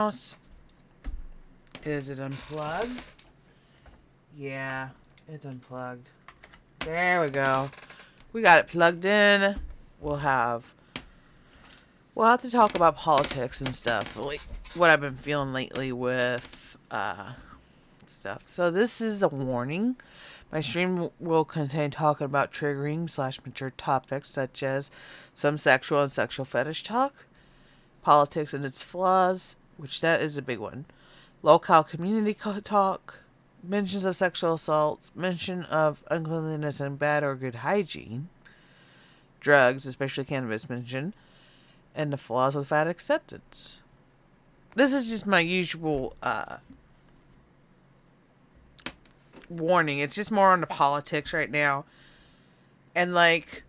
Mouse. Is it unplugged? Yeah, it's unplugged. There we go. We got it plugged in. We'll have to talk about politics and stuff, like what I've been feeling lately with stuff. So this is a warning. My stream will contain talking about triggering / mature topics such as some sexual and sexual fetish talk, politics and its flaws, which that is a big one, local community talk, mentions of sexual assaults, mention of uncleanliness and bad or good hygiene, drugs, especially cannabis mention, and the flaws with fat acceptance. This is just my usual warning. It's just more on the politics right now. And like,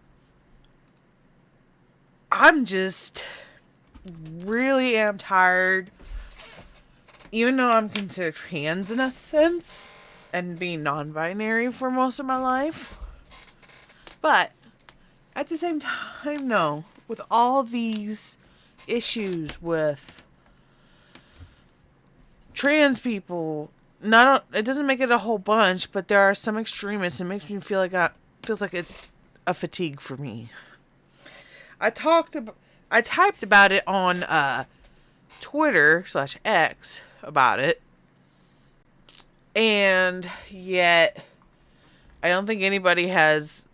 I'm just really am tired, even though I'm considered trans in a sense and being non-binary for most of my life. But at the same time, no, with all these issues with trans people, it doesn't make it a whole bunch, but there are some extremists. It makes me feel like feels like it's a fatigue for me. I typed about it on Twitter /X about it, and yet I don't think anybody has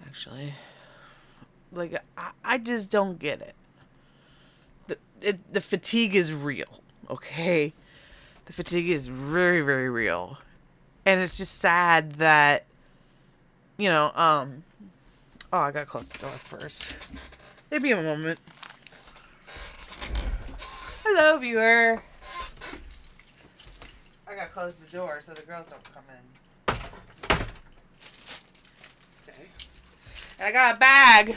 actually I just don't get it. The fatigue is real, okay? The fatigue is very, very real. And it's just sad that, oh, I gotta close the door first. It'll be a moment. Hello, viewer. I gotta close the door so the girls don't come in. Okay. And I got a bag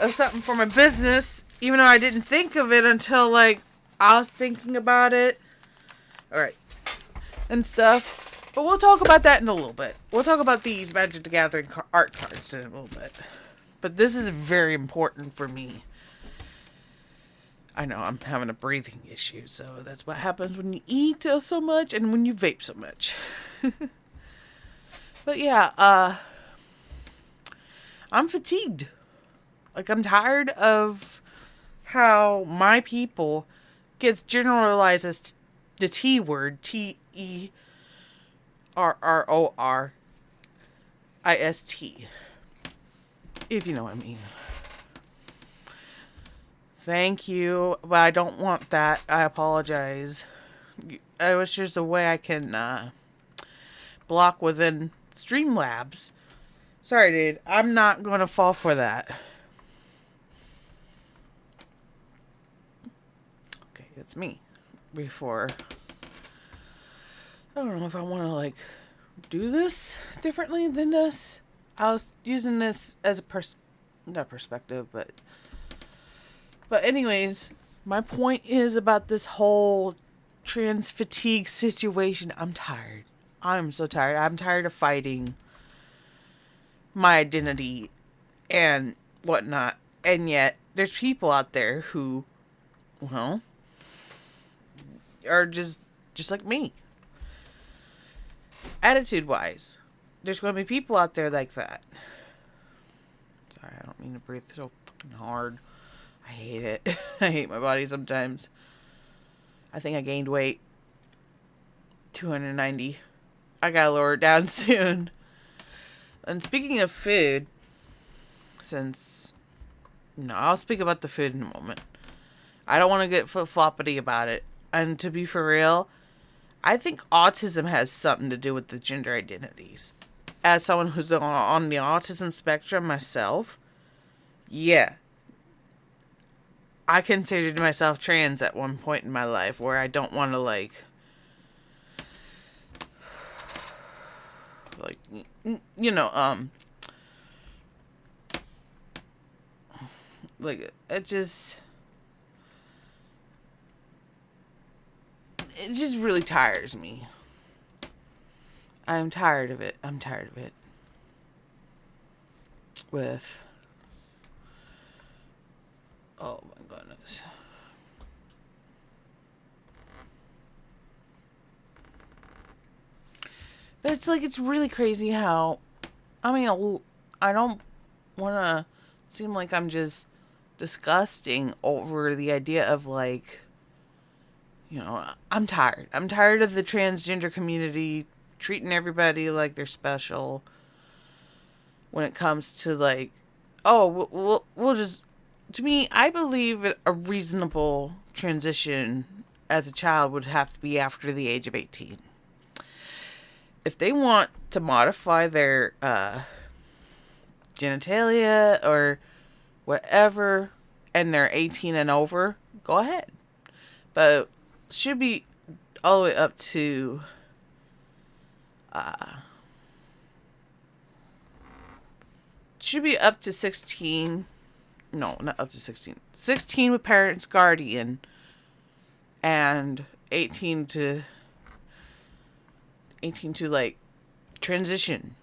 of something for my business, even though I didn't think of it until, I was thinking about it. Alright. And stuff. But we'll talk about that in a little bit. We'll talk about these Magic the Gathering art cards in a little bit. But this is very important for me. I know, I'm having a breathing issue, so that's what happens when you eat so much and when you vape so much. But yeah, I'm fatigued. I'm tired of how my people gets generalized as the T word, TERRORIST. If you know what I mean. Thank you, but I don't want that. I apologize. It was just a way I can block within Streamlabs. Sorry, dude. I'm not going to fall for that. Okay, it's me. Before, I don't know if I want to do this differently than this. I was using this as a not perspective, but anyways, my point is about this whole trans fatigue situation. I'm tired. I'm so tired. I'm tired of fighting my identity and whatnot. And yet, there's people out there who, well, are just like me. Attitude-wise, there's going to be people out there like that. Sorry, I don't mean to breathe so fucking hard. I hate it. I hate my body sometimes. I think I gained weight. 290. I gotta lower it down soon. And speaking of food, I'll speak about the food in a moment. I don't want to get flip-floppity about it. And to be for real, I think autism has something to do with the gender identities. As someone who's on the autism spectrum myself, yeah. I considered myself trans at one point in my life where I don't want to it just really tires me. I'm tired of it. With Oh my goodness. But it's like, it's really crazy how, I mean, I don't want to seem like I'm just disgusting over the idea of like, I'm tired. I'm tired of the transgender community treating everybody like they're special when it comes to like, oh, we'll just, to me, I believe a reasonable transition as a child would have to be after the age of 18. If they want to modify their genitalia or whatever and they're 18 and over, go ahead. But should be all the way up to should be up to 16. No, not up to 16. 16 with parents guardian and 18 to like transition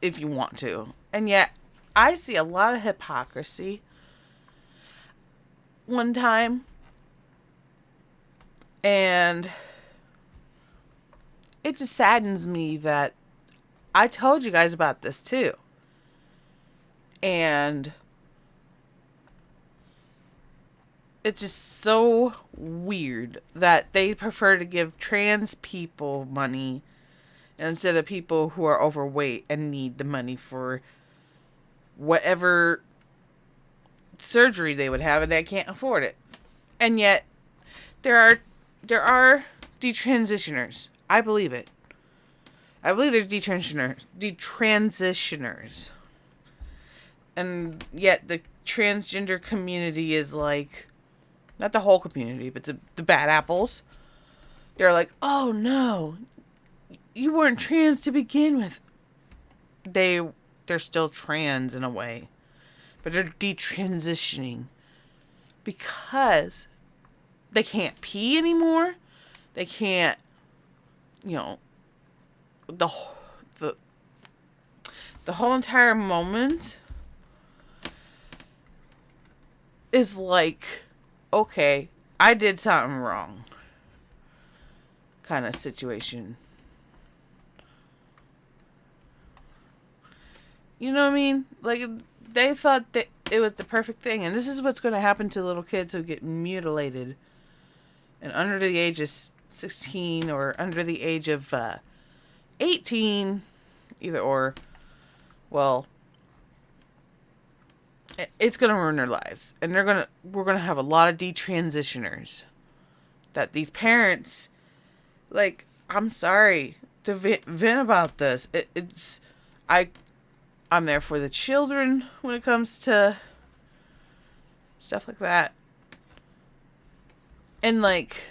if you want to. And yet I see a lot of hypocrisy. One time, and it just saddens me that I told you guys about this too. And it's just so weird that they prefer to give trans people money instead of people who are overweight and need the money for whatever surgery they would have and they can't afford it. And yet there are detransitioners. I believe it. I believe there's detransitioners. And yet the transgender community is like, not the whole community, but the bad apples. They're like, oh no, you weren't trans to begin with. They're still trans in a way, but they're detransitioning because they can't pee anymore. They can't, the whole entire moment is like, okay, I did something wrong kind of situation. You know what I mean? Like, they thought that it was the perfect thing. And this is what's going to happen to little kids who get mutilated and under the age of 16 or under the age of 18, either or. Well, it's going to ruin their lives. And we're going to have a lot of detransitioners. That these parents, like, I'm sorry to vent about this. I'm there for the children when it comes to stuff like that. And, like,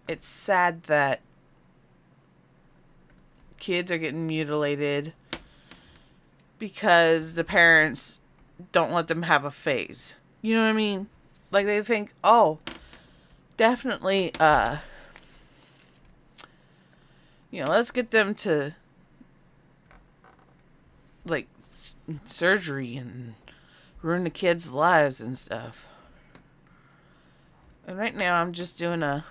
it's sad that kids are getting mutilated because the parents don't let them have a phase. You know what I mean? Like, they think, oh, definitely, let's get them to, like, surgery and ruin the kids' lives and stuff. And right now I'm just doing a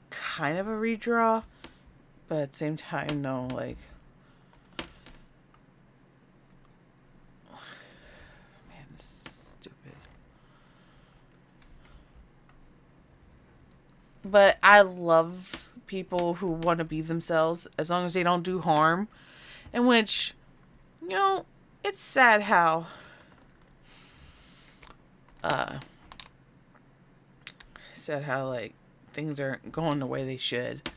kind of a redraw, but at the same time, no, like, man, this is stupid. But I love people who want to be themselves as long as they don't do harm. In which, it's sad how like things aren't going the way they should.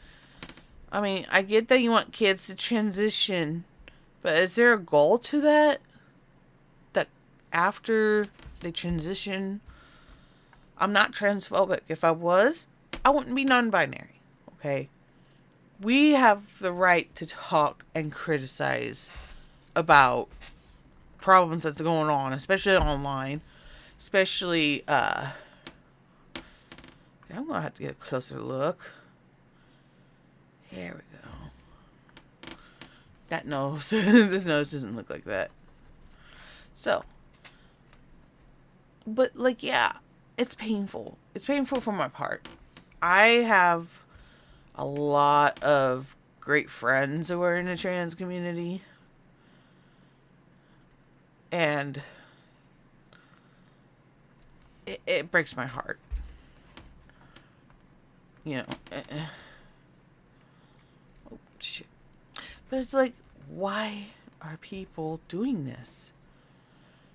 I mean, I get that you want kids to transition, but is there a goal to that? That after they transition, I'm not transphobic. If I was, I wouldn't be non-binary. Okay? We have the right to talk and criticize about problems that's going on, especially online. Especially, I'm going to have to get a closer look. There we go. That nose. This nose doesn't look like that. So, but like, yeah, it's painful. It's painful for my part. I have a lot of great friends who are in the trans community. And it breaks my heart. You know. Oh, shit. But it's like, why are people doing this?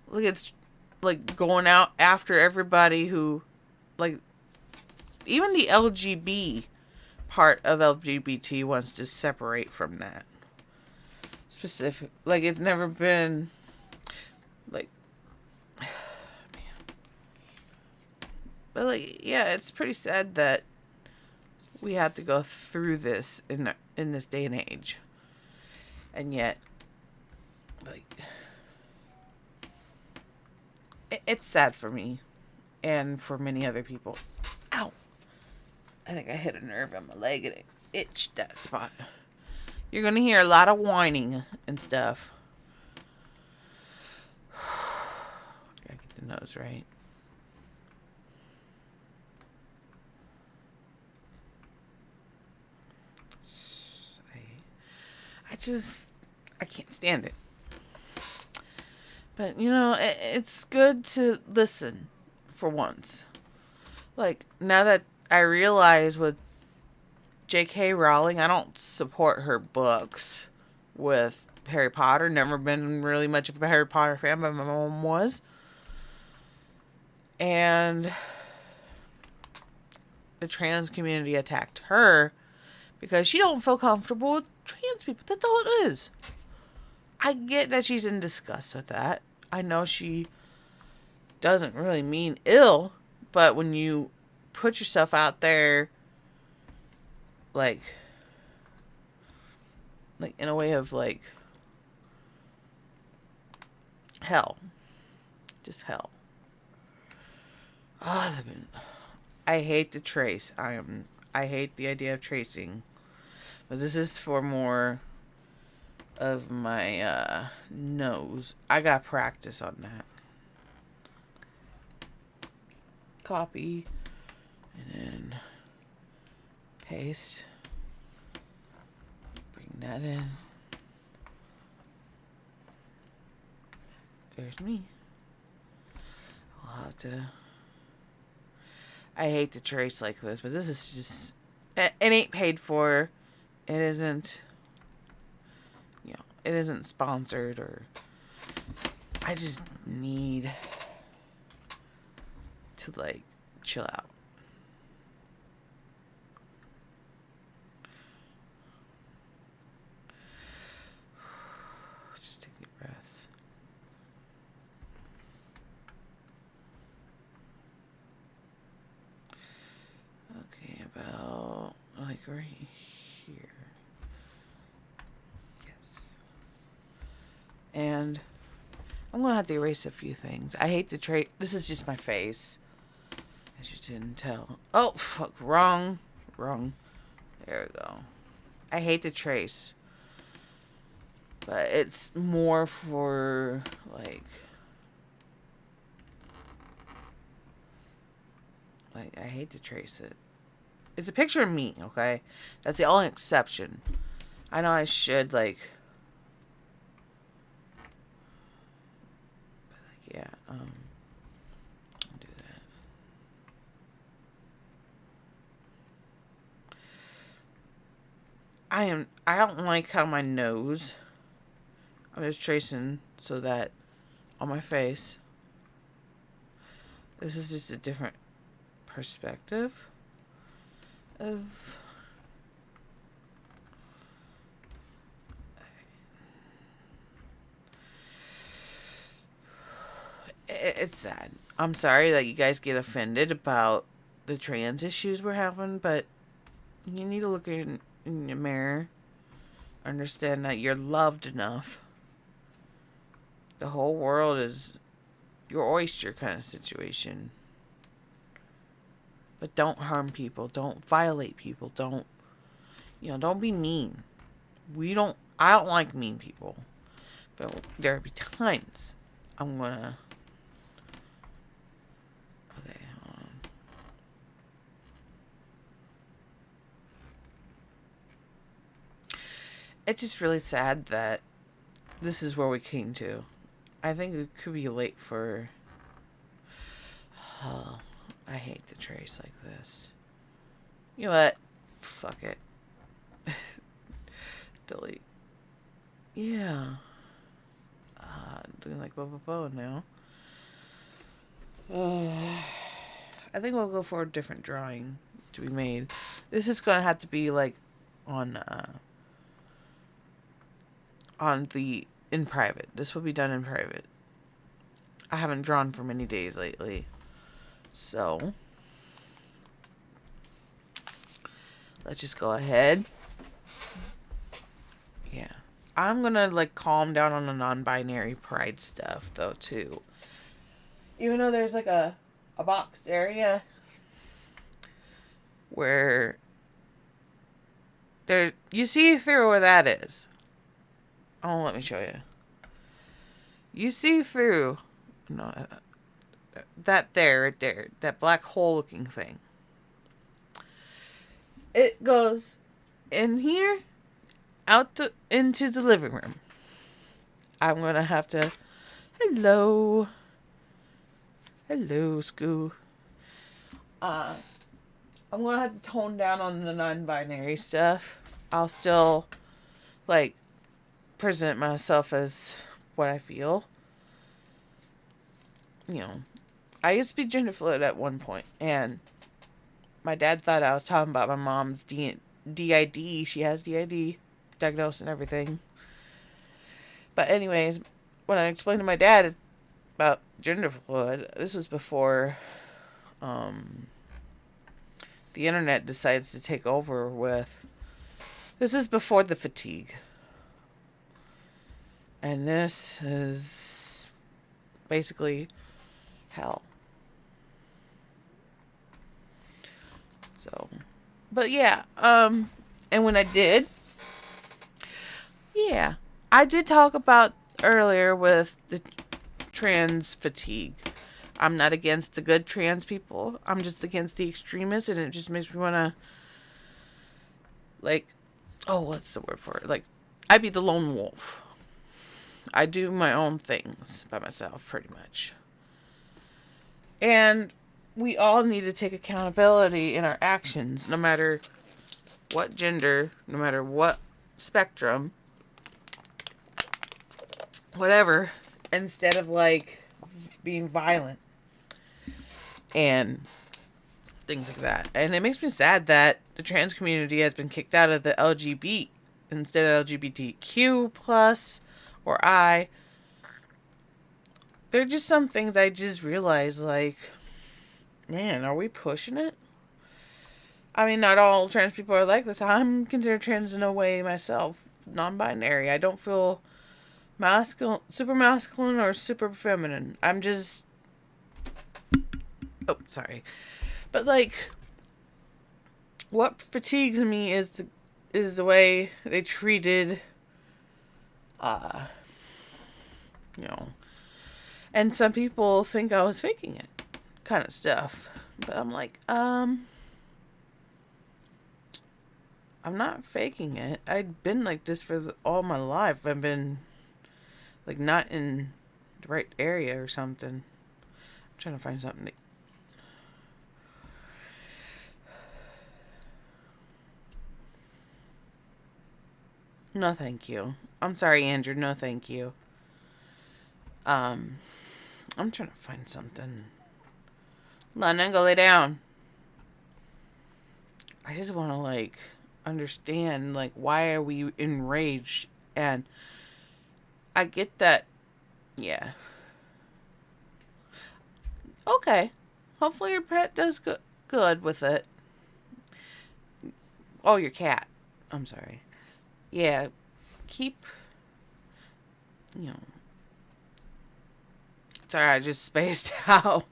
Like, it's like going out after everybody who, like, even the LGB part of LGBT wants to separate from that. Specific. Like, it's never been, like, man. But, like, yeah, it's pretty sad that we have to go through this in this day and age. And yet, like, it's sad for me and for many other people. Ow! I think I hit a nerve on my leg and it itched that spot. You're gonna hear a lot of whining and stuff. Gotta get the nose right. I can't stand it. But, you know, it's good to listen for once. Like, now that I realize with J.K. Rowling, I don't support her books with Harry Potter. Never been really much of a Harry Potter fan, but my mom was. And the trans community attacked her because she don't feel comfortable with trans people. That's all it is. I get that she's in disgust with that. I know she doesn't really mean ill, but when you put yourself out there, like in a way of like hell, just hell. Oh, I hate to trace. I hate the idea of tracing, but this is for more of my nose. I got practice on that. Copy and then paste. Bring that in. There's me. I'll have to. I hate to trace like this, but this is just. It ain't paid for. It isn't. You know, it isn't sponsored or. I just need to like chill out. Just take deep breaths. Okay, about like right here. Yes. And I'm gonna have to erase a few things. I hate to trace. This is just my face, as you didn't tell. Oh fuck! Wrong. There we go. I hate to trace, but it's more for like I hate to trace it. It's a picture of me, okay? That's the only exception. I know I should like. Yeah, I'll do that. I don't like how my nose, I'm just tracing so that on my face, this is just a different perspective of, it's sad. I'm sorry that you guys get offended about the trans issues we're having, but you need to look in your mirror, understand that you're loved enough. The whole world is your oyster kind of situation. But don't harm people. Don't violate people. Don't be mean. I don't like mean people. But there'll be times I'm gonna... Okay, hold on. It's just really sad that this is where we came to. I think it could be late for... Oh, I hate to trace like this. You know what? Fuck it. Delete. Yeah. Doing like Boba now. I think we'll go for a different drawing to be made. This is gonna have to be like on the in private. This will be done in private. I haven't drawn for many days lately, so let's just go ahead. Yeah, I'm gonna like calm down on the non-binary pride stuff though too. Even though there's like a boxed area where there, you see through where that is. Oh, let me show you. You see through, no, that there, right there, that black hole looking thing. It goes in here, into the living room. I'm gonna have to, hello, Scoo. I'm gonna have to tone down on the non-binary stuff. I'll still, like, present myself as what I feel. You know, I used to be gender fluid at one point, and my dad thought I was talking about my mom's DID. She has DID, diagnosed and everything. But anyways, when I explained to my dad about gender fluid, this was before the internet decides to take over with... This is before the fatigue. And this is basically hell. So, but yeah, and when I did, yeah, I did talk about earlier with the trans fatigue. I'm not against the good trans people. I'm just against the extremists, and it just makes me want to, like, oh, what's the word for it? Like, I'd be the lone wolf. I do my own things by myself, pretty much. And we all need to take accountability in our actions, no matter what gender, no matter what spectrum, whatever, instead of, like, being violent and things like that. And it makes me sad that the trans community has been kicked out of the LGBT instead of LGBTQ plus or I. There are just some things I just realize, like, man, are we pushing it? I mean, not all trans people are like this. I'm considered trans in a way myself, non-binary. I don't feel masculine, super masculine or super feminine. I'm just, oh, sorry. But, like, what fatigues me is the way they treated, you know, and some people think I was faking it, kind of stuff. But I'm like, I'm not faking it. I've been like this for all my life. I've been, like, not in the right area or something. I'm trying to find something. No, thank you. I'm sorry, Andrew. No, thank you. I'm trying to find something. London, go lay down. I just want to, like, understand, like, why are we enraged? And I get that, yeah. Okay. Hopefully your pet does good with it. Oh, your cat. I'm sorry. Yeah. Keep, you know. Sorry, I just spaced out.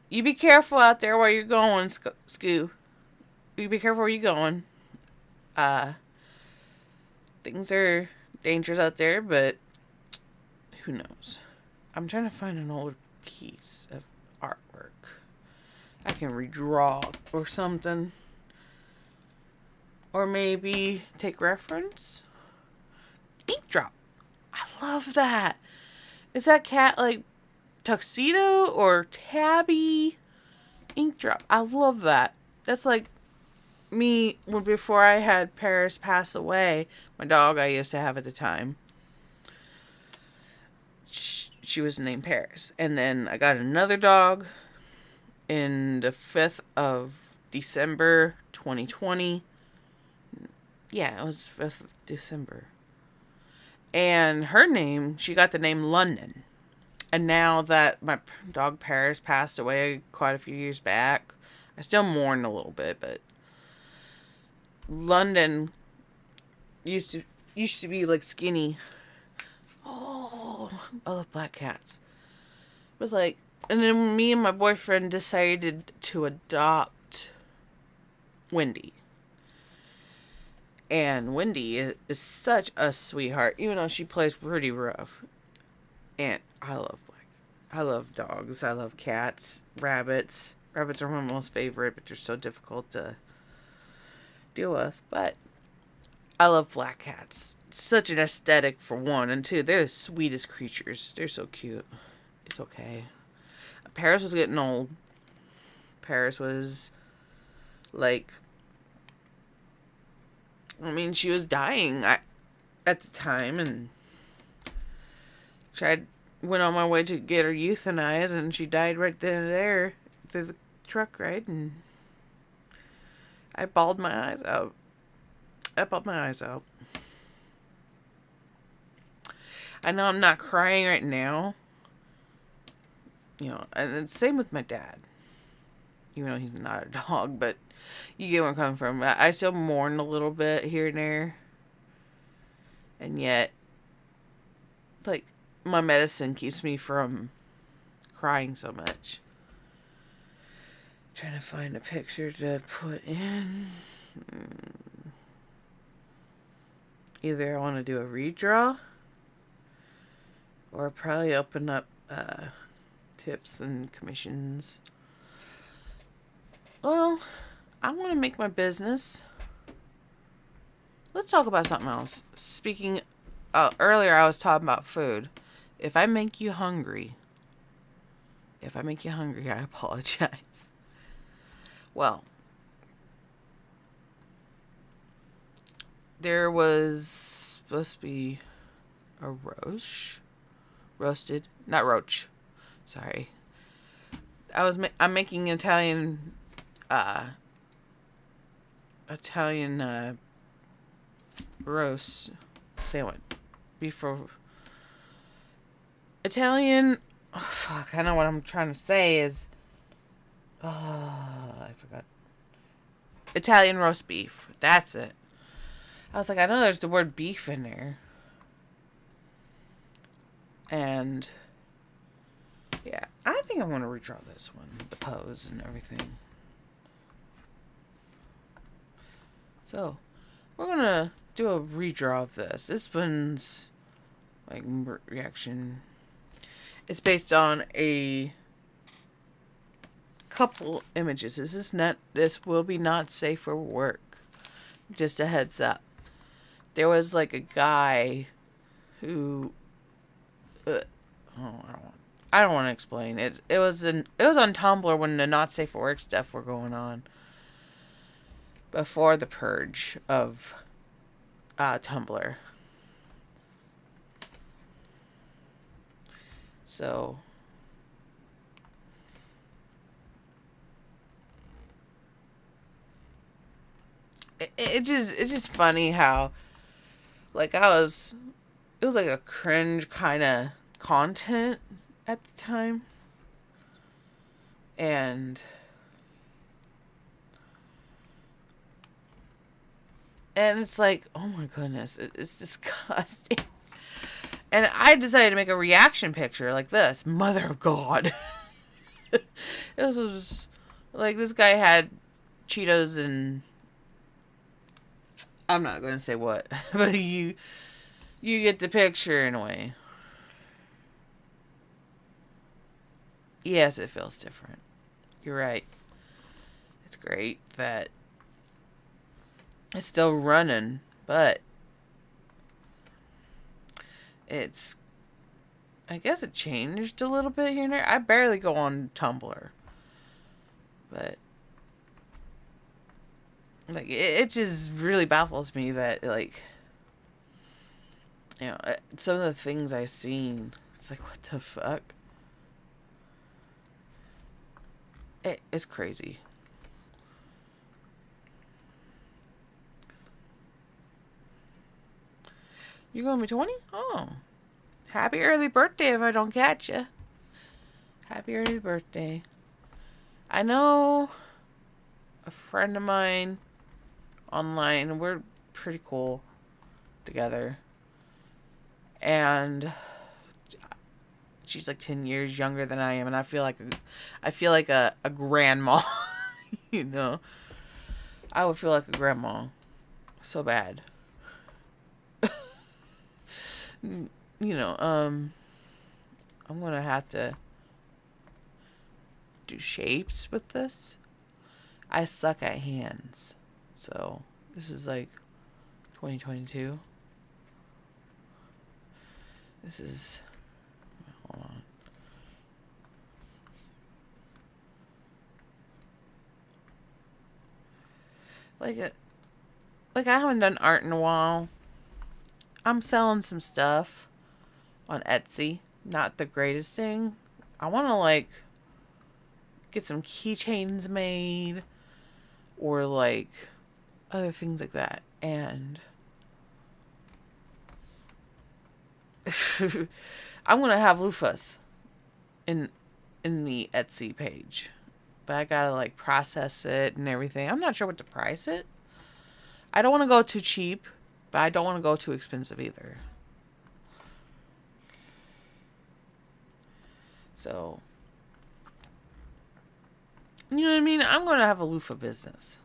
You be careful out there where you're going, Scoo. You be careful where you're going. Things are dangerous out there, but who knows? I'm trying to find an old piece of artwork I can redraw or something. Or maybe take reference. Ink drop. I love that. Is that cat like Tuxedo or Tabby? Ink drop. I love that. That's like me when before I had Paris pass away. My dog I used to have at the time. She was named Paris. And then I got another dog in the 5th of December 2020. Yeah, it was 5th of December. And her name, she got the name London. And now that my dog Paris passed away quite a few years back, I still mourn a little bit, but London used to be like skinny. Oh, I love black cats. But like, and then me and my boyfriend decided to adopt Wendy. And Wendy is such a sweetheart, even though she plays pretty rough. And I love dogs. I love cats, rabbits. Rabbits are my most favorite, but they're so difficult to deal with. But I love black cats. It's such an aesthetic for one, and two, they're the sweetest creatures. They're so cute. It's okay. Paris was getting old. Paris was like, I mean, she was dying at the time, and went on my way to get her euthanized, and she died right then and there through the truck ride, and I bawled my eyes out. I know I'm not crying right now, you know, and it's same with my dad. Even though he's not a dog, but you get where I'm coming from. I still mourn a little bit here and there. And yet, like, my medicine keeps me from crying so much. Trying to find a picture to put in. Either I want to do a redraw, or probably open up tips and commissions. Well, I want to make my business. Let's talk about something else. Speaking, earlier I was talking about food. If I make you hungry, I apologize. Well, there was supposed to be a roasted, not roach. Sorry. I'm making Italian roast sandwich. Beef Italian. Oh, fuck, I know what I'm trying to say is. I forgot. Italian roast beef. That's it. I was like, I know there's the word beef in there. And yeah, I think I want to redraw this one, the pose and everything. So, we're gonna do a redraw of this. This one's like reaction. It's based on a couple images. This will be not safe for work. Just a heads up. There was like a guy who I don't want to explain. It was on Tumblr when the not safe for work stuff were going on. Before the purge of Tumblr. So it's just funny how like it was like a cringe kind of content at the time. And it's like, oh my goodness, it's disgusting. And I decided to make a reaction picture like this. Mother of God. This was like, this guy had Cheetos and I'm not going to say what, but you get the picture in a way. Yes, it feels different. You're right. It's great that it's still running, but it's, I guess it changed a little bit here and there. I barely go on Tumblr, but like it just really baffles me that, like, you know, some of the things I've seen, it's like, what the fuck? It's crazy. You're going to be 20? Oh. Happy early birthday if I don't catch you. Happy early birthday. I know a friend of mine online. We're pretty cool together. And she's like 10 years younger than I am. And I feel like a grandma. You know? I would feel like a grandma. So bad. You know, I'm gonna have to do shapes with this. I suck at hands. So, this is like 2022. This is, hold on. Like I haven't done art in a while. I'm selling some stuff on Etsy. Not the greatest thing. I want to like get some keychains made or like other things like that. And I'm going to have loofahs in the Etsy page. But I got to like process it and everything. I'm not sure what to price it. I don't want to go too cheap, but I don't want to go too expensive either. So, you know what I mean? I'm going to have a loofah business.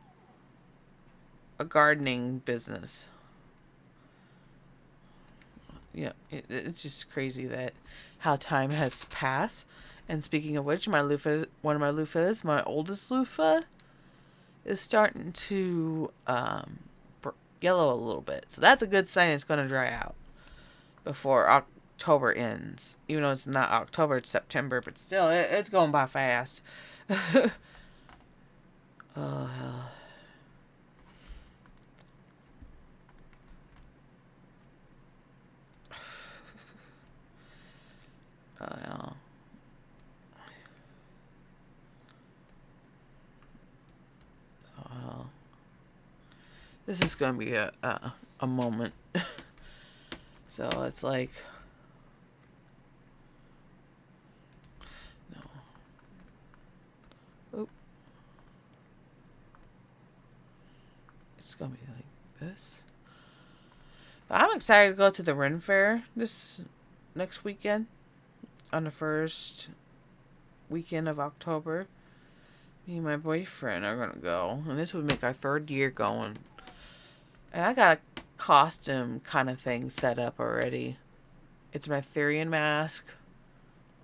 A gardening business. Yeah, it's just crazy that how time has passed. And speaking of which, my loofah, one of my loofahs, my oldest loofah, is starting to yellow a little bit. So that's a good sign it's going to dry out before October ends. Even though it's not October, it's September, but still, it's going by fast. Oh, hell. Oh, hell. Oh, hell. This is going to be a moment. So it's like, no. Oop. It's going to be like this. But I'm excited to go to the Ren Fair this next weekend. On the first weekend of October. Me and my boyfriend are going to go. And this would make our third year going. And I got a costume kind of thing set up already. It's my Therian mask.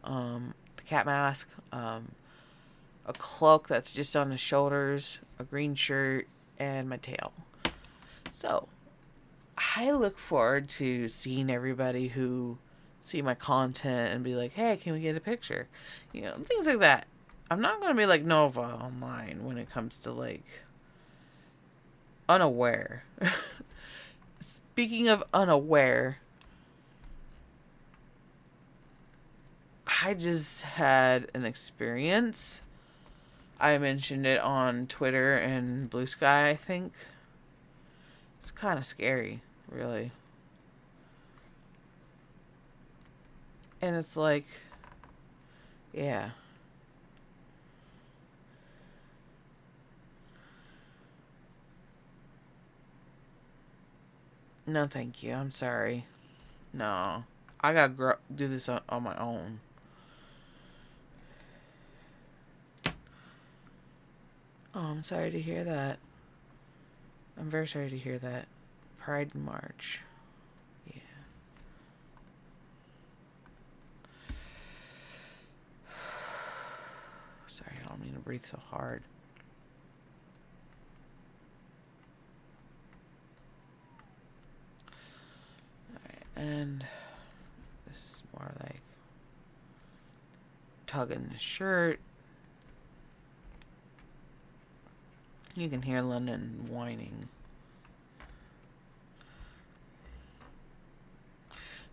The cat mask. A cloak that's just on the shoulders. A green shirt. And my tail. So, I look forward to seeing everybody who see my content and be like, hey, can we get a picture? You know, things like that. I'm not going to be like Nova online when it comes to like unaware. Speaking of unaware, I just had an experience. I mentioned it on Twitter and Blue Sky, I think. It's kind of scary, really. And it's like, yeah. No, thank you. I'm sorry. No. I gotta do this on my own. Oh, I'm sorry to hear that. I'm very sorry to hear that. Pride in March. Yeah. Sorry, I don't mean to breathe so hard. Alright, and this is more like tugging the shirt. You can hear London whining.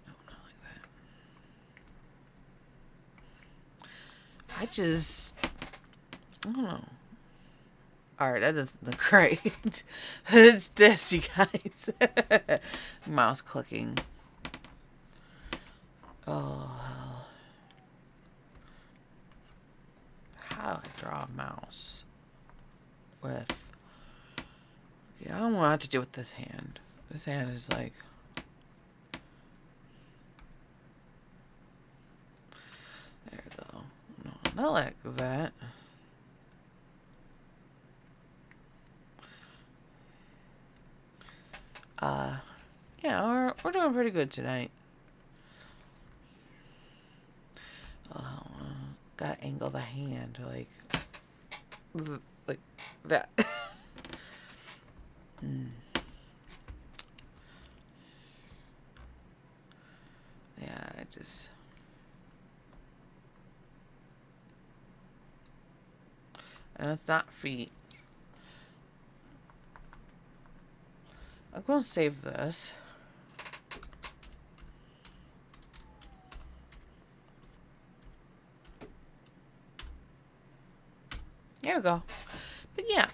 No, not like that. I don't know. Alright, that doesn't look great. It's this, you guys. Mouse clicking. Oh, hell. How do I draw a mouse? With... Okay, I don't know what to do with this hand. This hand is like... There we go. No, not like that. Yeah, we're doing pretty good tonight. Gotta angle the hand like that. Yeah, I just... I know it's not feet. I'm going to save this. There we go. But yeah,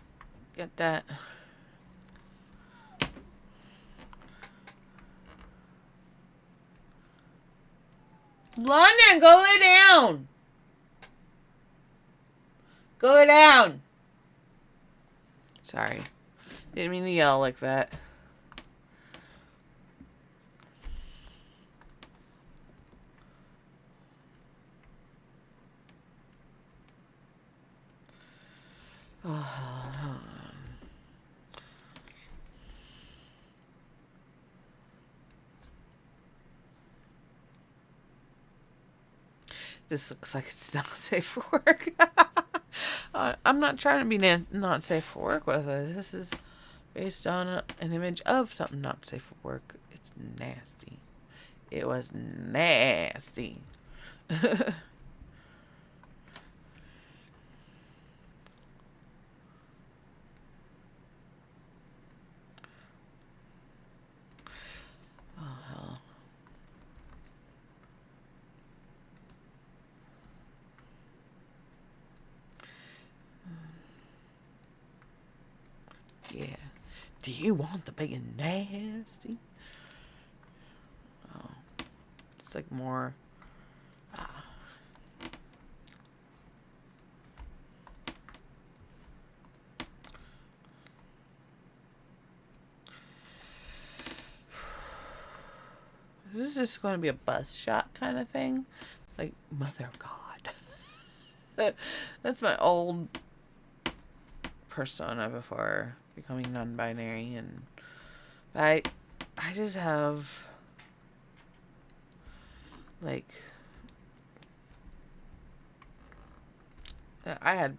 get that. London, go lay down. Go lay down. Sorry. Didn't mean to yell like that. This looks like it's not safe for work. I'm not trying to be not safe for work with it. This is based on an image of something not safe for work. It's nasty. It was nasty. Yeah. Do you want the big and nasty? Oh. It's like more... Is this just going to be a bus shot kind of thing? Like, Mother of God. That's my old persona before becoming non-binary, and I just have like I had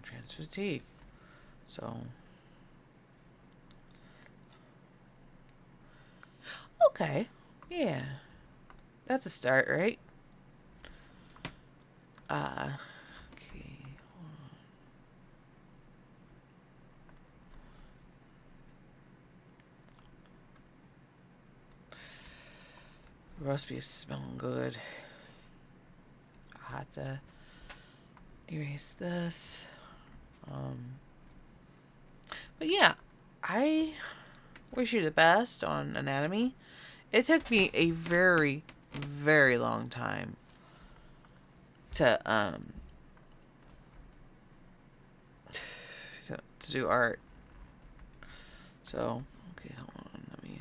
trans fatigue, so okay, yeah, that's a start, right? Okay. Roast beef smelling good. I have to erase this. But yeah, I wish you the best on anatomy. It took me a very, very long time to do art. So, okay, hold on, let me...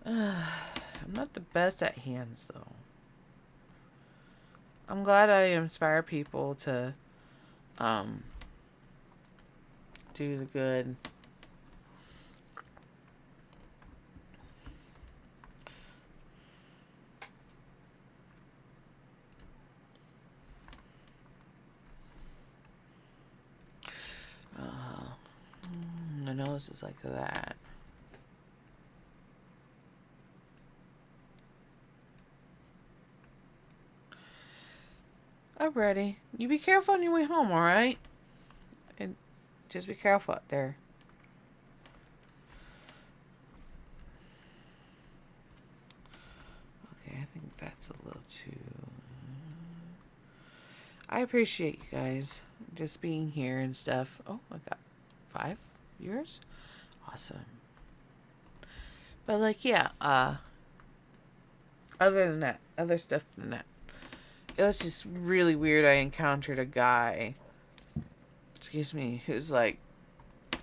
I'm not the best at hands, though. I'm glad I inspire people to do the good. nose is like that. Alrighty. You be careful on your way home, alright? And just be careful out there. Okay, I think that's a little too... I appreciate you guys just being here and stuff. Oh, I got 5 viewers. Awesome. But like, yeah, other than that, other stuff than that, it was just really weird. I encountered a guy, excuse me, who's like,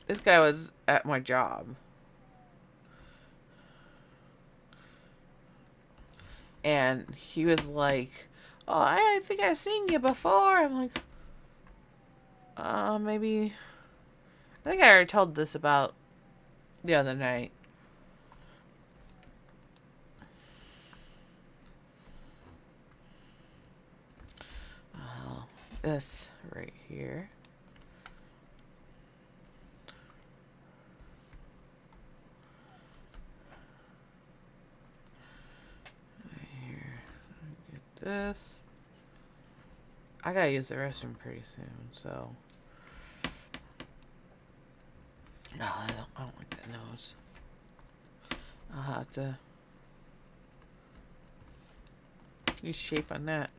this guy was at my job. And he was like, oh, I think I've seen you before. I'm like, maybe, I think I already told this about the other night. This right here. Right here. Get this. I gotta use the restroom pretty soon, so. No, I don't like that nose. I'll have to use shape on that.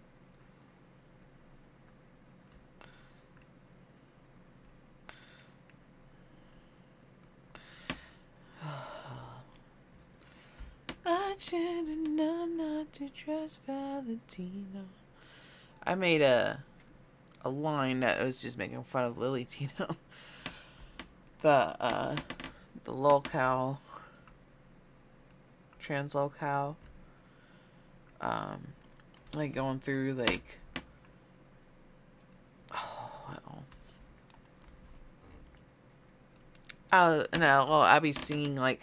I should have known not to trust Valentino. I made a line that was just making fun of Lily Tino. The locale, translocale, like going through like, I'll be singing like,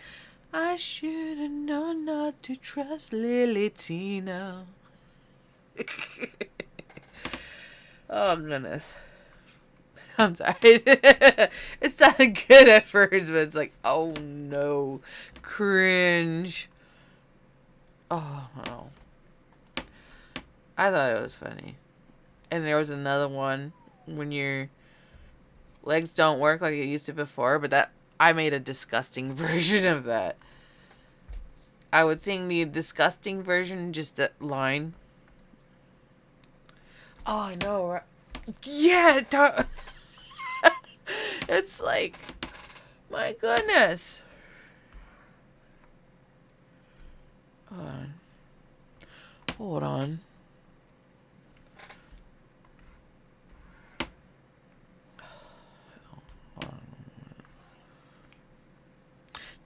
I should have known not to trust Lily Tino. Oh goodness. I'm sorry. It sounded good at first, but it's like, oh no. Cringe. Oh no. I thought it was funny. And there was another one when your legs don't work like it used to before, but that I made a disgusting version of that. I would sing the disgusting version, just that line. Oh, I know, right? Yeah, it's like, my goodness. Hold on.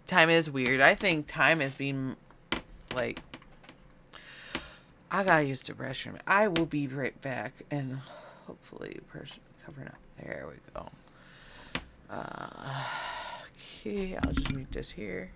Time is weird. I think time has been like, I gotta use the restroom. I will be right back, and hopefully person covering up. There we go. Okay, I'll just mute this here.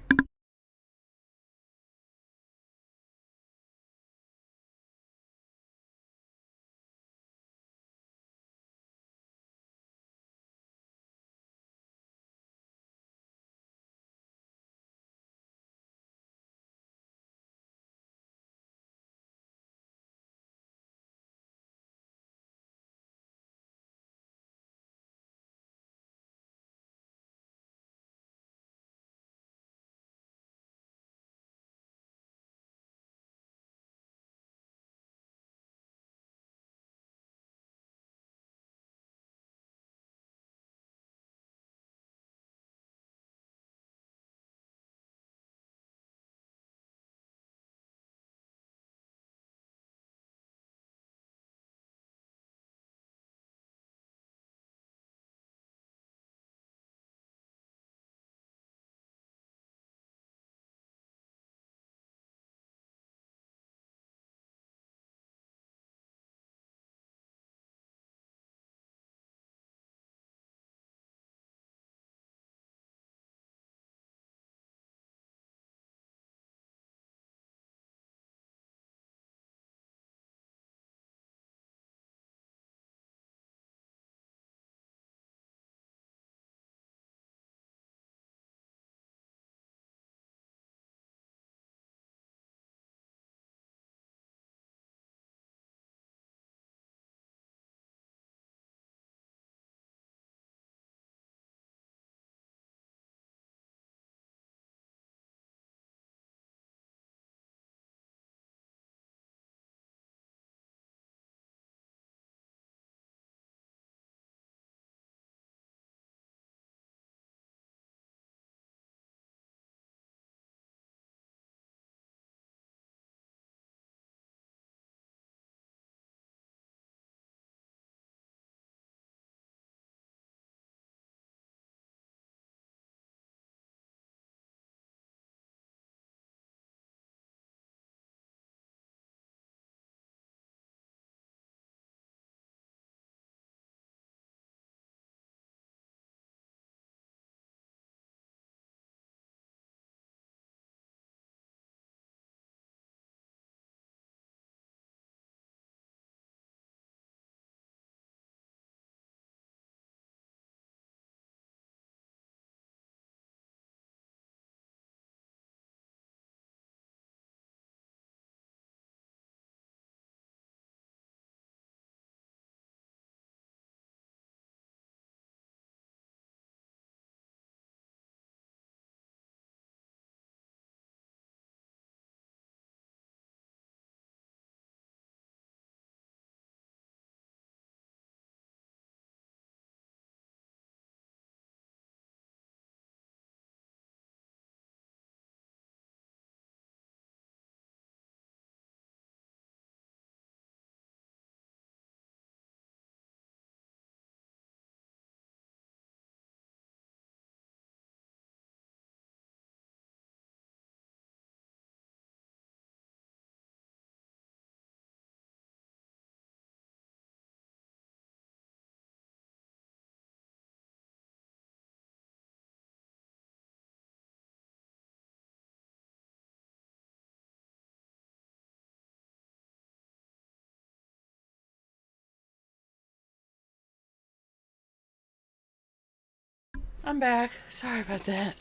I'm back. Sorry about that.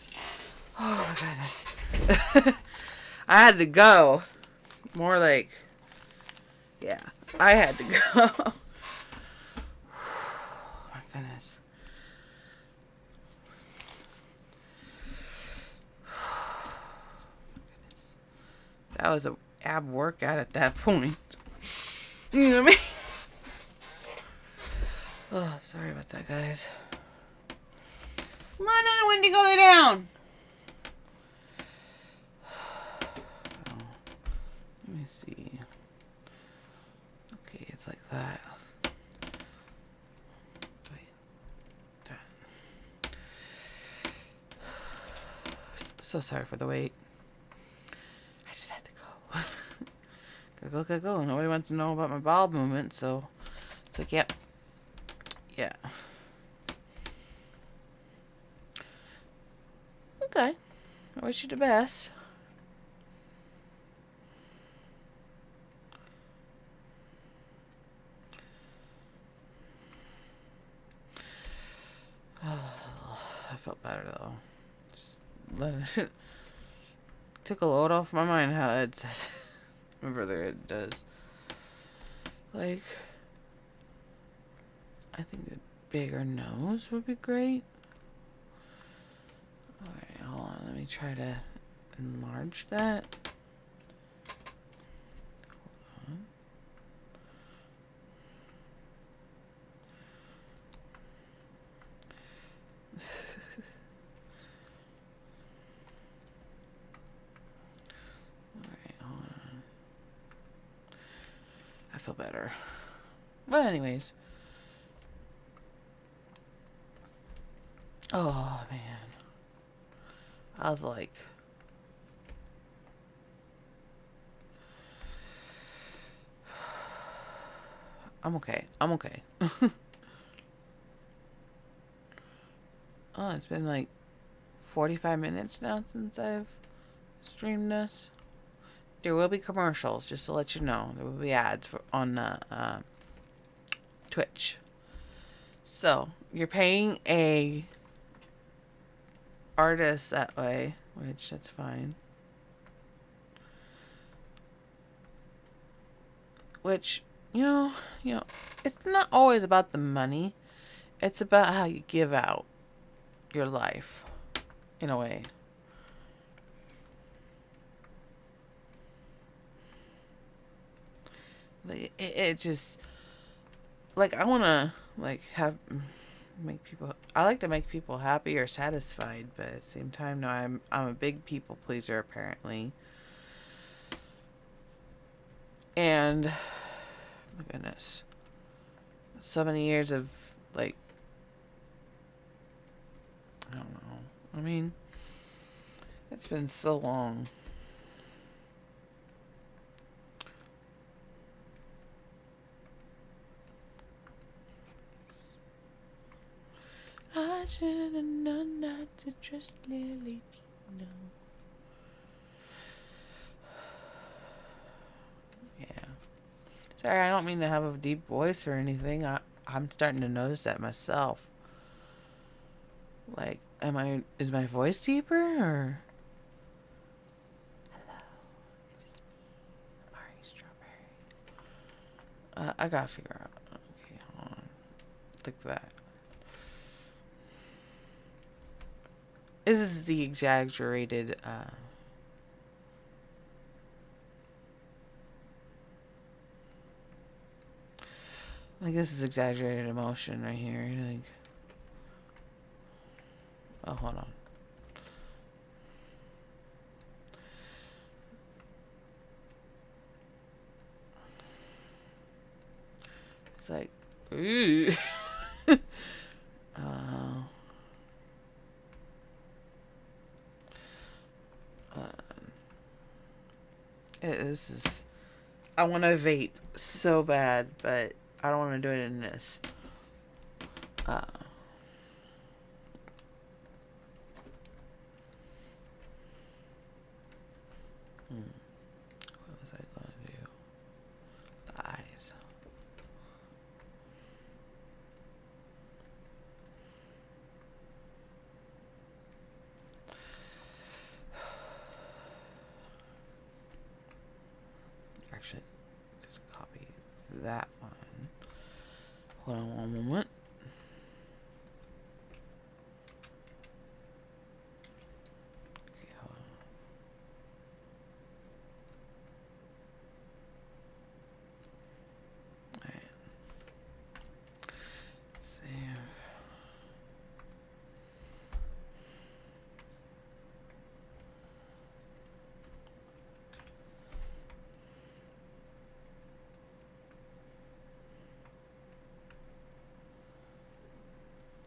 Oh my goodness. I had to go. More like, yeah, I had to go. Oh my goodness. That was a ab workout at that point. You know what I mean? Oh, sorry about that, guys. Come on in, Wendy, go lay down. Let me see. Okay, it's like that. Wait. That. So sorry for the wait. I just had to go. Go. Nobody wants to know about my bowel movement, so it's like, yep. Yeah. Okay. I wish you the best. I felt better though. Just let it took a load off my mind how it says my brother it does. Like, I think a bigger nose would be great. Alright, hold on, let me try to enlarge that. Hold on. Alright, hold on. I feel better. But anyways. Oh man. I was like, I'm okay. I'm okay. Oh, it's been like 45 minutes now since I've streamed this. There will be commercials, just to let you know. There will be ads on the Twitch. So, you're paying a artist that way, which that's fine. Which, you know, it's not always about the money. It's about how you give out your life, in a way. Like, it just, like, I want to, like, make people, I like to make people happy or satisfied, but at the same time, no, I'm a big people pleaser, apparently. And, my goodness, so many years of, like, I don't know. I mean, it's been so long. I should have known not to trust Lily. No. Yeah. Sorry, I don't mean to have a deep voice or anything. I'm starting to notice that myself. Like, is my voice deeper or? Hello, it is me, Amari Strawberry. I gotta figure out. Okay, hold on. Like that. This is the exaggerated, like, this is exaggerated emotion right here. Like, oh, hold on. It's like, ooh. uh, this is, I want to vape so bad, but I don't want to do it in this. Uh, what was I going to do? The eyes. actually just copy that one. Hold on one moment. Okay, hold on. Alright. Save.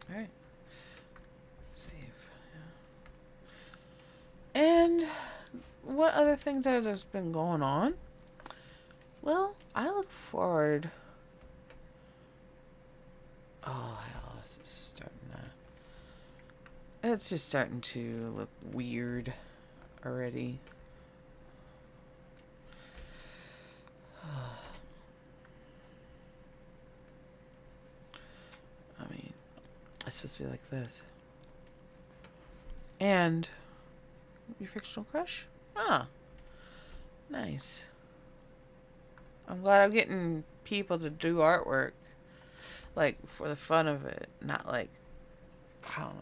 Alright. Save. Yeah. And what other things have just been going on? Well, I look forward. Oh hell, this is starting to. It's just starting to look weird already. I mean, it's supposed to be like this. And your fictional crush? Ah, nice. I'm glad I'm getting people to do artwork, like, for the fun of it, not like, I don't know.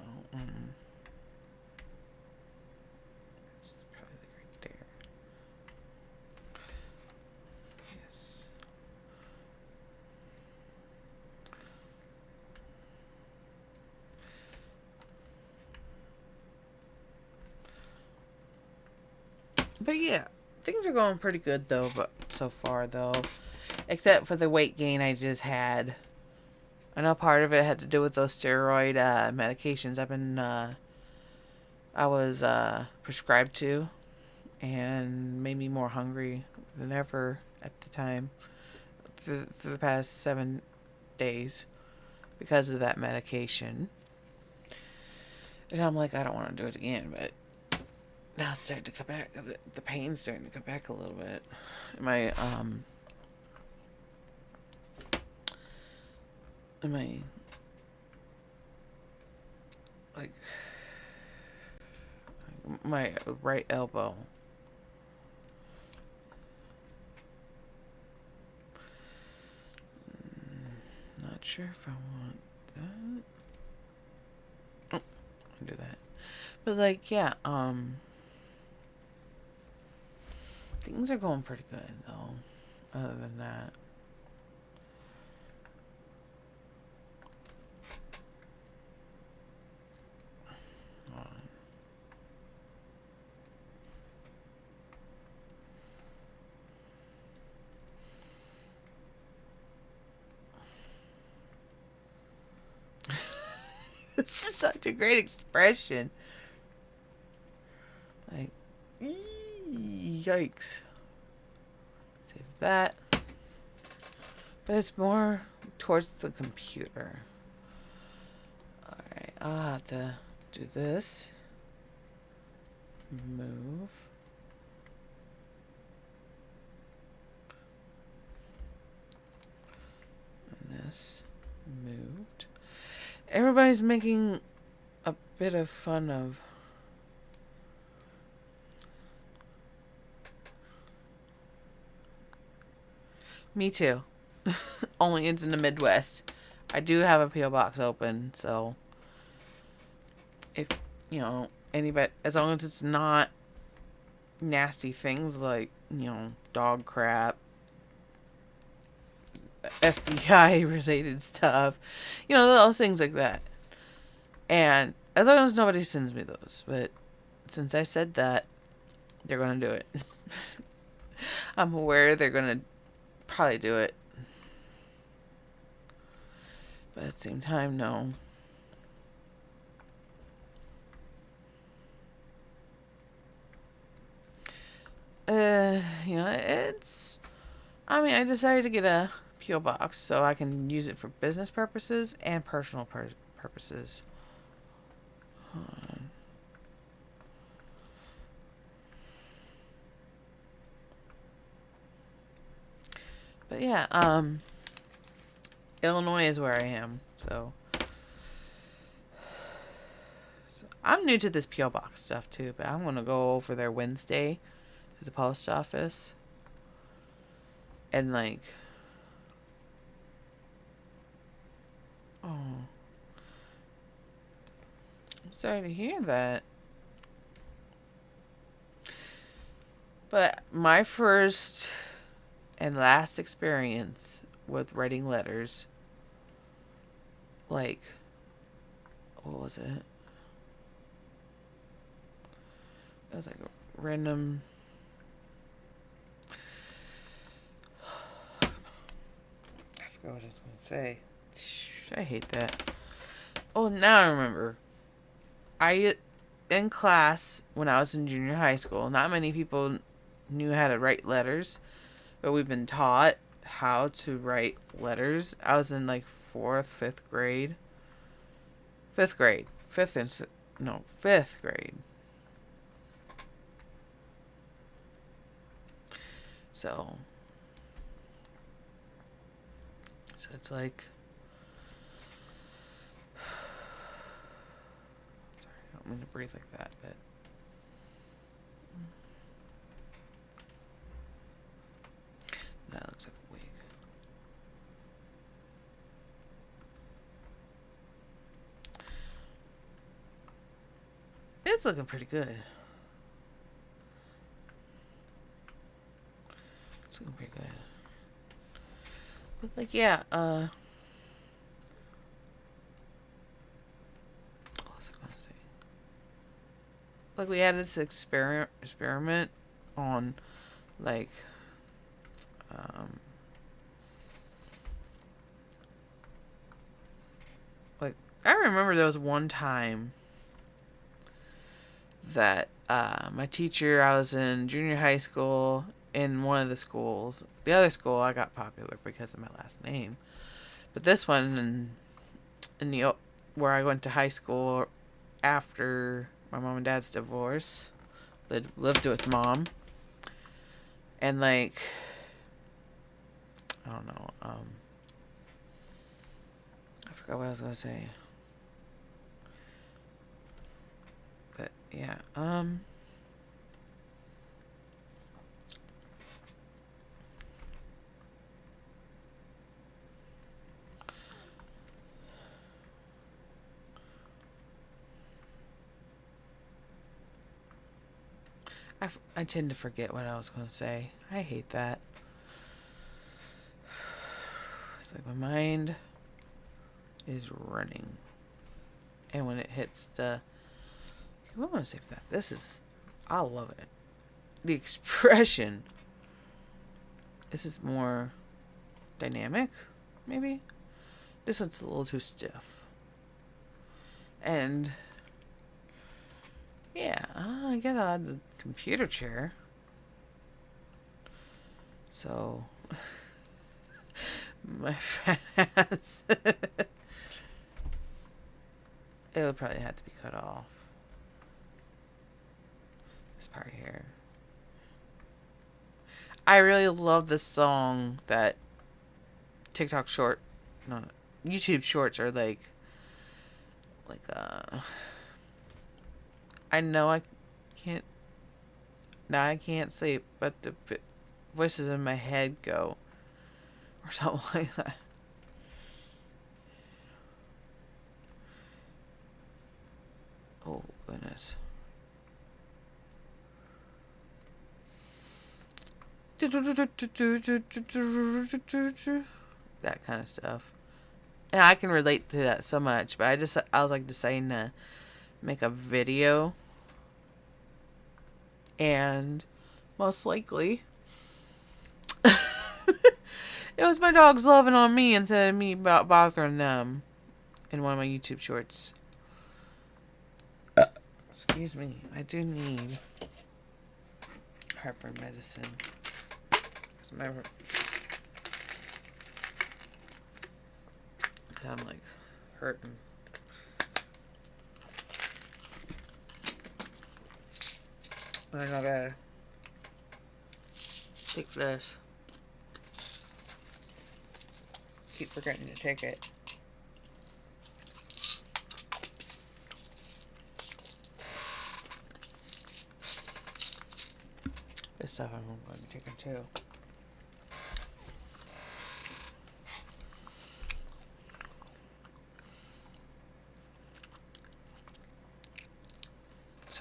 It's probably like right there. Yes. But yeah, things are going pretty good though, but so far though. Except for the weight gain I just had. I know part of it had to do with those steroid medications I was prescribed to, and made me more hungry than ever at the time through the past 7 days because of that medication. And I'm like, I don't want to do it again, but now it's starting to come back. The pain's starting to come back a little bit. My like my right elbow. Not sure if I want that. Oh, I'll do that. But like, yeah, things are going pretty good though. Other than that. This is such a great expression. Like, yikes. Save that. But it's more towards the computer. Alright, I'll have to do this. Move. And this moved. Everybody's making a bit of fun of me too. Only it's in the Midwest. I do have a P.O. box open, so if anybody, as long as it's not nasty things like dog crap, FBI related stuff, those things like that. And as long as nobody sends me those, but since I said that, they're gonna do it. I'm aware they're gonna probably do it, but at the same time, no. It's. I mean, I decided to get a P.O. box so I can use it for business purposes and personal purposes. But yeah, Illinois is where I am, so I'm new to this P.O. box stuff too, but I'm gonna go over there Wednesday to the post office And like, oh, I'm sorry to hear that. But my first and last experience with writing letters, like, what was it? It was like a random. I forgot what I was going to say. I hate that. Oh, now I remember. In class, when I was in junior high school, not many people knew how to write letters, but we've been taught how to write letters. I was in like fifth grade. Fifth grade. Fifth grade. So it's like, sorry, I don't mean to breathe like that, but that looks like a wig. It's looking pretty good. It's looking pretty good. But like, yeah, what was I gonna say? Like, we had this experiment on, like, like, I remember there was one time that my teacher, I was in junior high school in one of the schools. The other school, I got popular because of my last name. But this one, in the where I went to high school after my mom and dad's divorce, lived with mom, and like, I don't know, I forgot what I was gonna say. But yeah, I tend to forget what I was gonna say. I hate that. It's like my mind is running, and when it hits the, I want to save that. I love it. The expression. This is more dynamic, maybe. This one's a little too stiff. And yeah, I guess I had the computer chair. So my fat ass. It would probably have to be cut off. This part here. I really love this song that TikTok short, no, YouTube shorts are like, I know I can't, now I can't say it, but the voices in my head go, or something like that. Oh, goodness. That kind of stuff. And I can relate to that so much, but I was like deciding to make a video, and most likely it was my dogs loving on me instead of me bothering them in one of my YouTube shorts. Excuse me, I do need heartburn medicine. I'm like hurting. I gotta take this. Keep forgetting to take it. This stuff I'm going to be taking too.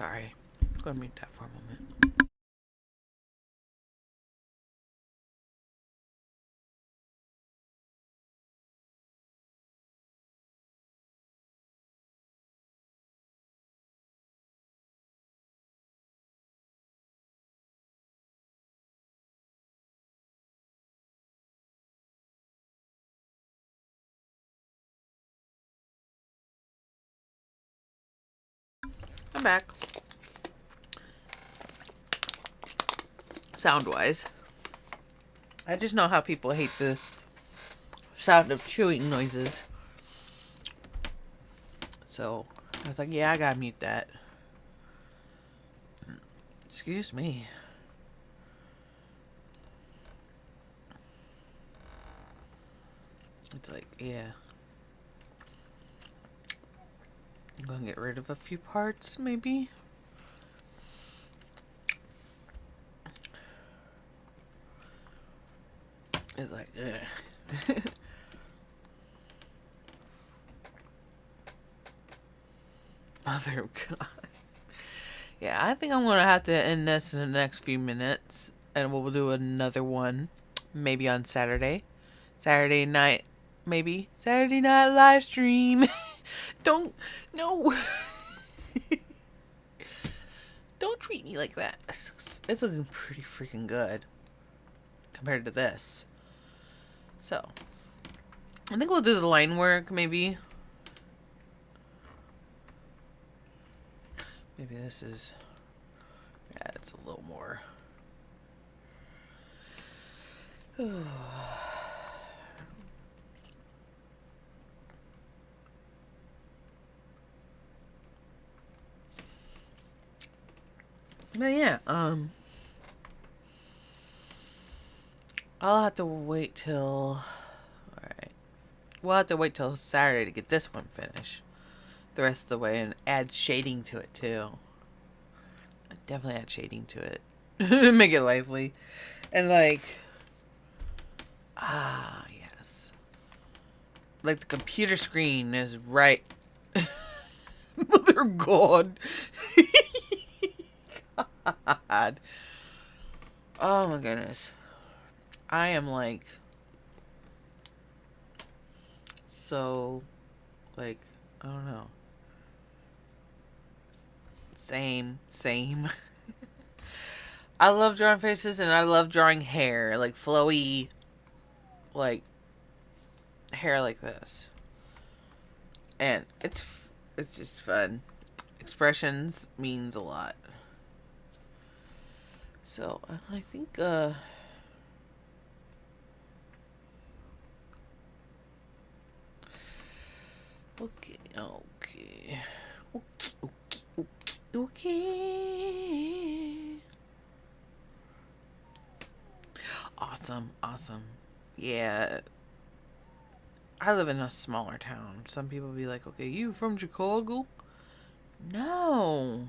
Sorry. I'm going to mute that for a moment. I'm back. Sound-wise. I just know how people hate the sound of chewing noises. So, I was like, yeah, I gotta mute that. Excuse me. It's like, yeah. I'm gonna get rid of a few parts, maybe. It's like, ugh. Mother of God. Yeah, I think I'm gonna have to end this in the next few minutes, and we'll do another one, maybe on Saturday. Saturday night, maybe. Saturday night live stream. Don't, no. Don't treat me like that. It's looking pretty freaking good compared to this. So, I think we'll do the line work, maybe. Maybe this is... Yeah, it's a little more... But yeah, I'll have to wait till... Alright. We'll have to wait till Saturday to get this one finished. The rest of the way, and add shading to it, too. Definitely add shading to it. Make it lively. And like... Ah, yes. Like the computer screen is right... Mother of God. God. Oh my goodness. I am like... So... Like... I don't know. Same. I love drawing faces and I love drawing hair. Like flowy... Like... Hair like this. And it's just fun. Expressions means a lot. So, I think, okay. Awesome. Yeah. I live in a smaller town. Some people be like, okay, you from Chicago? No.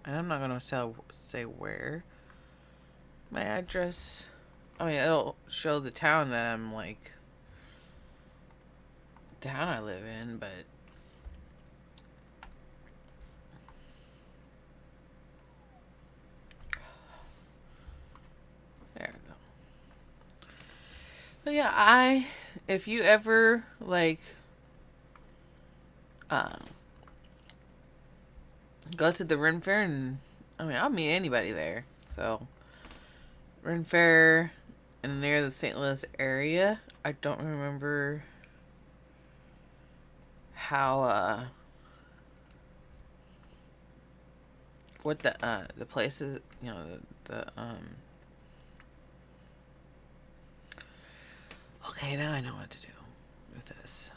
And I'm not going to say where. My address. I mean, it'll show the town that I'm like... Town I live in, but... There we go. But yeah, if you ever, like... Go to the Ren Fair and... I mean, I'll meet anybody there. So... Ren Fair and near the St. Louis area. I don't remember how what the places, you know, the okay, now I know what to do with this.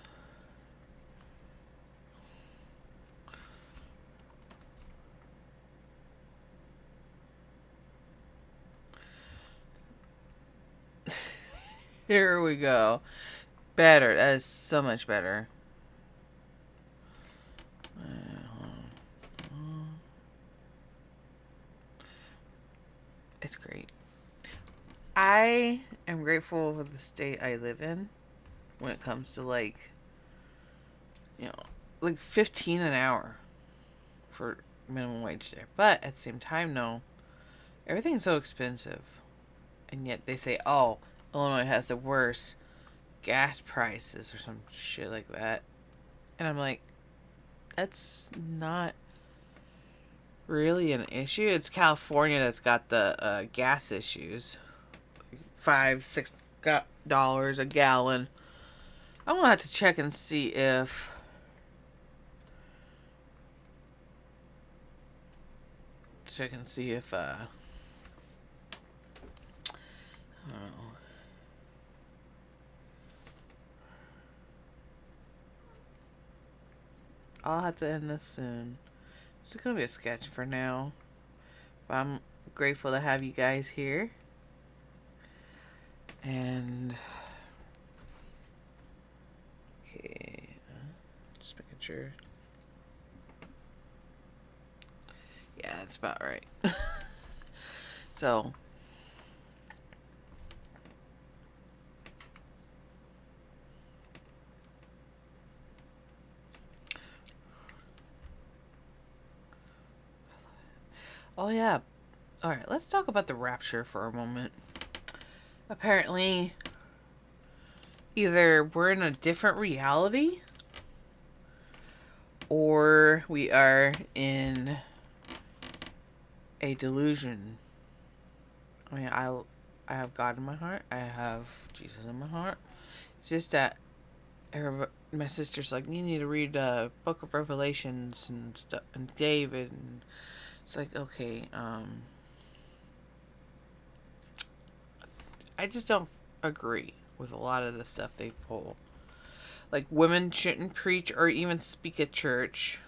Here we go. Better. That is so much better. It's great. I am grateful for the state I live in when it comes to like, you know, like 15 an hour for minimum wage there. But at the same time, no, everything's so expensive. And yet they say, oh, Illinois has the worst gas prices or some shit like that. And I'm like, that's not really an issue. It's California that's got the gas issues. $5-6 a gallon. I'm gonna have to check and see if I don't know. I'll have to end this soon. It's gonna be a sketch for now. But I'm grateful to have you guys here. And okay, just making sure. Yeah, that's about right. So oh yeah. Alright, let's talk about the rapture for a moment. Apparently, either we're in a different reality or we are in a delusion. I mean, I have God in my heart. I have Jesus in my heart. It's just that my sister's like, you need to read Book of Revelations and stuff, and David, and it's like, okay, I just don't agree with a lot of the stuff they pull. Like, women shouldn't preach or even speak at church.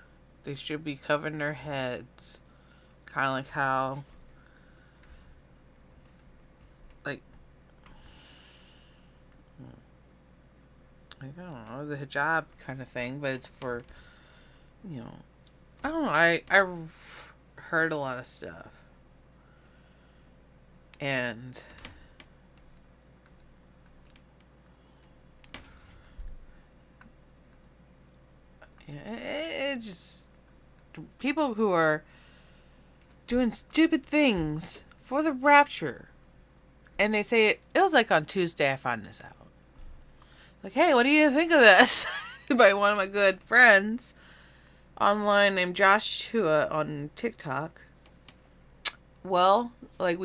They should be covering their heads. Kind of like how, like, I don't know, the hijab kind of thing, but it's for, I don't know, I've heard a lot of stuff. And it just, people who are doing stupid things for the rapture, and they say it was like on Tuesday I found this out. Like, hey, what do you think of this? By one of my good friends online named Joshua on TikTok. Well, like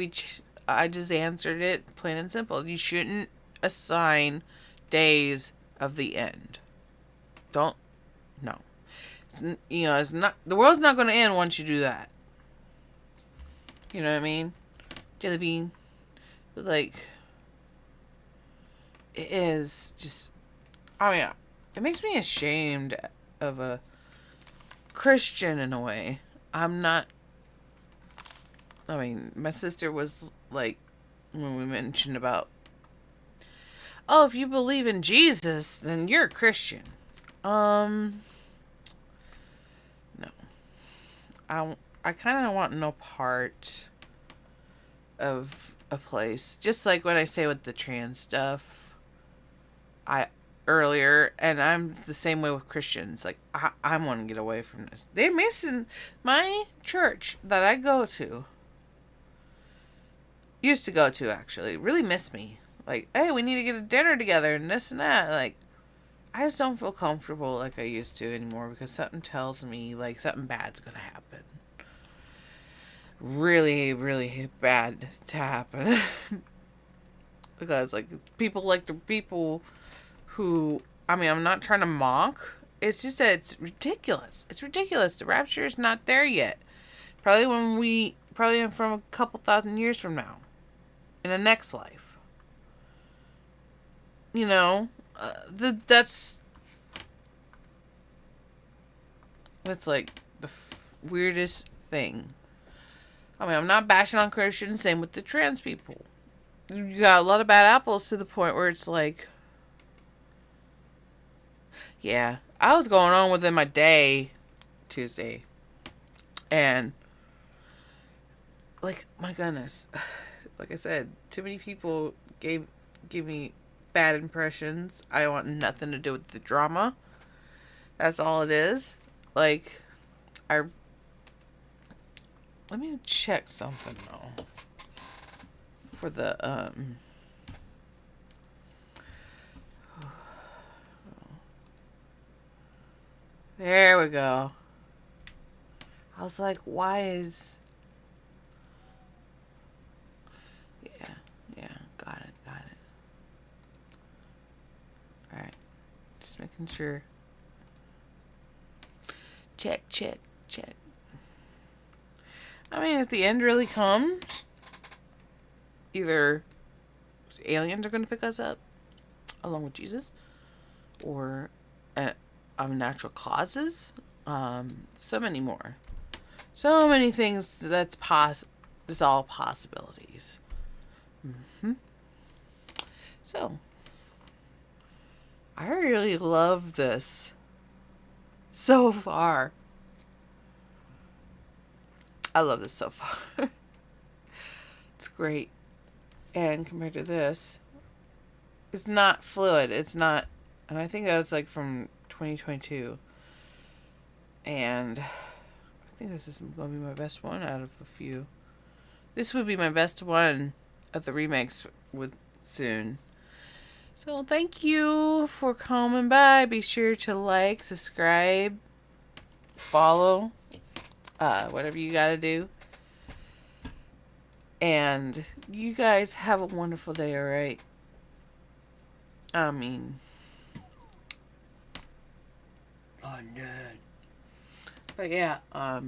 I just answered it plain and simple. You shouldn't assign days of the end. Don't. No. It's not, the world's not going to end once you do that. You know what I mean? Jelly bean. But like, it is just, I mean, it makes me ashamed of a Christian in a way. I'm not, I mean, my sister was like, when we mentioned about, oh, if you believe in Jesus, then you're a Christian. No. I kind of want no part of a place. Just like what I say with the trans stuff earlier, and I'm the same way with Christians. Like, I want to get away from this. They're missing my church that I used to go to actually, really miss me. Like, hey, we need to get a dinner together and this and that. Like, I just don't feel comfortable like I used to anymore because something tells me like something bad's gonna happen. Really, really bad to happen. Because like the people who, I mean, I'm not trying to mock. It's just that it's ridiculous. It's ridiculous. The rapture is not there yet. Probably from a couple thousand years from now, in the next life. That's like the weirdest thing. I mean, I'm not bashing on Christians. Same with the trans people. You got a lot of bad apples to the point where it's like, yeah, I was going on within my day Tuesday, and like, my goodness, like I said, too many people give me bad impressions. I want nothing to do with the drama. That's all it is. Like, let me check something though. For the there we go. I was like, why is... Yeah, yeah, got it. Alright, just making sure. Check. I mean, if the end really comes, either aliens are going to pick us up along with Jesus, or natural causes. So many more. So many things that's it's all possibilities. So, I really love this so far. I love this so far. It's great. And compared to this, it's not fluid. It's not, and I think that was like from 2022. And I think this is going to be my best one out of a few. This would be my best one of the remakes with soon. So thank you for coming by. Be sure to like, subscribe, follow, whatever you gotta do. And you guys have a wonderful day, alright? I mean... Oh, no. But yeah, I'll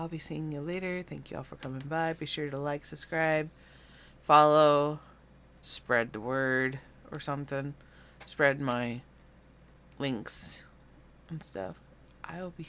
be seeing you later. Thank you all for coming by. Be sure to like, subscribe, follow, spread the word or something. Spread my links and stuff. I will be